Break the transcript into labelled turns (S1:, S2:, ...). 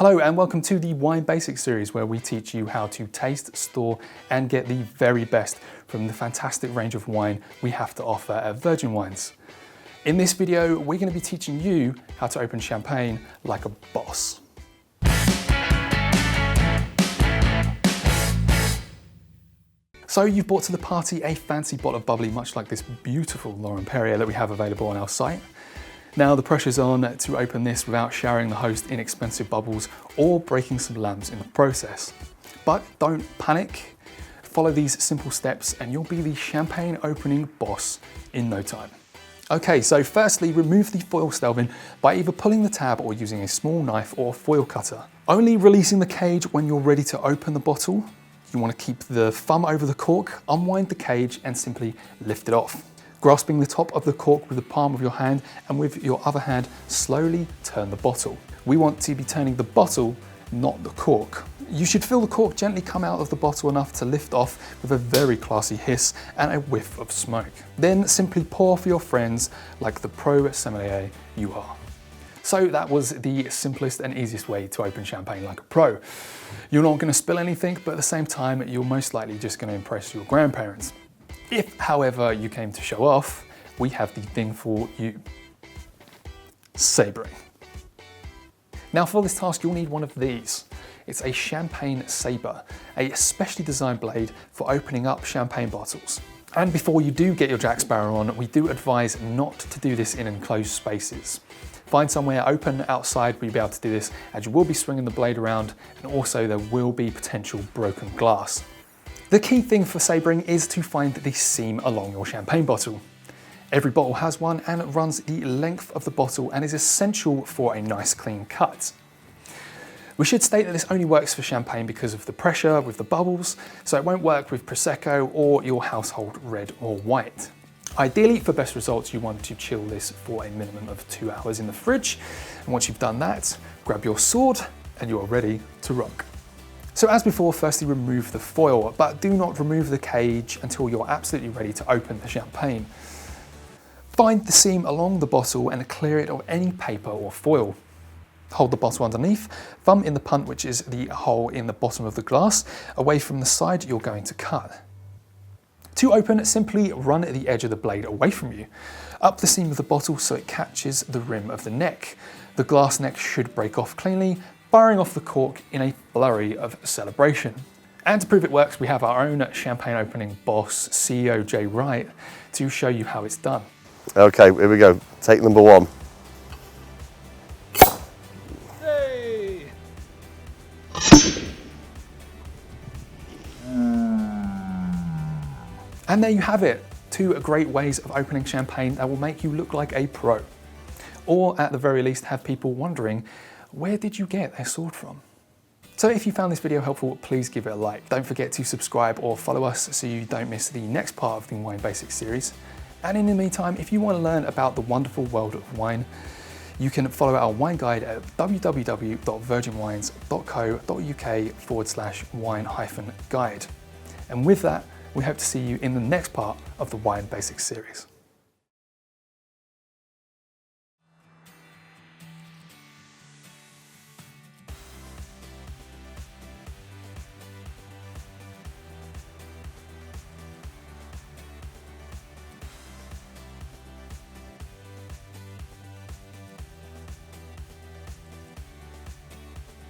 S1: Hello and welcome to the Wine Basics series, where we teach you how to taste, store and get the very best from the fantastic range of wine we have to offer at Virgin Wines. In this video, we're going to be teaching you how to open champagne like a boss. So you've brought to the party a fancy bottle of bubbly, much like this beautiful Laurent Perrier that we have available on our site. Now the pressure's on to open this without showering the host inexpensive bubbles or breaking some lamps in the process. But don't panic, follow these simple steps and you'll be the champagne opening boss in no time. Okay, so firstly, remove the foil spelvin by either pulling the tab or using a small knife or foil cutter. Only releasing the cage when you're ready to open the bottle. You want to keep the thumb over the cork, unwind the cage and simply lift it off. Grasping the top of the cork with the palm of your hand and with your other hand, slowly turn the bottle. We want to be turning the bottle, not the cork. You should feel the cork gently come out of the bottle enough to lift off with a very classy hiss and a whiff of smoke. Then simply pour for your friends like the pro sommelier you are. So that was the simplest and easiest way to open champagne like a pro. You're not going to spill anything, but at the same time, you're most likely just going to impress your grandparents. If, however, you came to show off, we have the thing for you. Sabering. Now for this task, you'll need one of these. It's a champagne saber, a specially designed blade for opening up champagne bottles. And before you do get your Jack Sparrow on, we do advise not to do this in enclosed spaces. Find somewhere open outside where you'll be able to do this, as you will be swinging the blade around and also there will be potential broken glass. The key thing for sabering is to find the seam along your champagne bottle. Every bottle has one and it runs the length of the bottle and is essential for a nice clean cut. We should state that this only works for champagne because of the pressure with the bubbles, so it won't work with Prosecco or your household red or white. Ideally, for best results, you want to chill this for a minimum of 2 hours in the fridge. And once you've done that, grab your sword and you are ready to rock. So as before, firstly remove the foil, but do not remove the cage until you're absolutely ready to open the champagne. Find the seam along the bottle and clear it of any paper or foil. Hold the bottle underneath, thumb in the punt, which is the hole in the bottom of the glass, away from the side you're going to cut. To open, simply run the edge of the blade away from you, up the seam of the bottle so it catches the rim of the neck. The glass neck should break off cleanly, firing off the cork in a flurry of celebration. And to prove it works, we have our own champagne opening boss, CEO Jay Wright, to show you how it's done.
S2: Okay, here we go. Take number one.
S1: Hey! And there you have it. 2 great ways of opening champagne that will make you look like a pro. Or at the very least have people wondering, where did you get their sword from? So if you found this video helpful, please give it a like. Don't forget to subscribe or follow us so you don't miss the next part of the Wine Basics series. And in the meantime, if you want to learn about the wonderful world of wine, you can follow our wine guide at www.virginwines.co.uk/wine-guide. And with that, we hope to see you in the next part of the Wine Basics series.